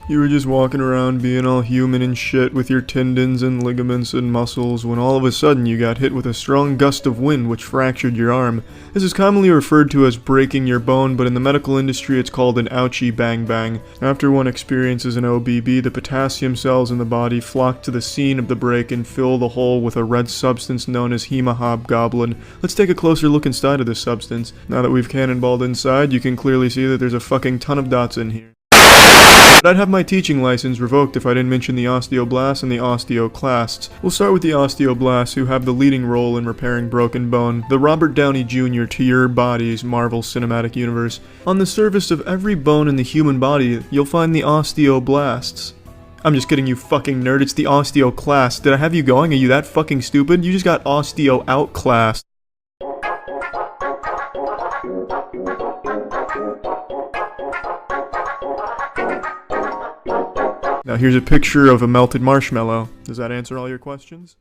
You were just walking around being all human and shit with your tendons and ligaments and muscles when all of a sudden you got hit with a strong gust of wind which fractured your arm. This is commonly referred to as breaking your bone, but in the medical industry it's called an ouchie bang bang. After one experiences an OBB, the potassium cells in the body flock to the scene of the break and fill the hole with a red substance known as hemahobgoblin. Let's take a closer look inside of this substance. Now that we've cannonballed inside, you can clearly see that there's a fucking ton of dots in here. But I'd have my teaching license revoked if I didn't mention the osteoblasts and the osteoclasts. We'll start with the osteoblasts, who have the leading role in repairing broken bone, the Robert Downey Jr. to your body's Marvel Cinematic Universe. On the surface of every bone in the human body, you'll find the osteoblasts. I'm just kidding, you fucking nerd, it's the osteoclasts. Did I have you going? Are you that fucking stupid? You just got osteo outclassed. Now here's a picture of a melted marshmallow. Does that answer all your questions?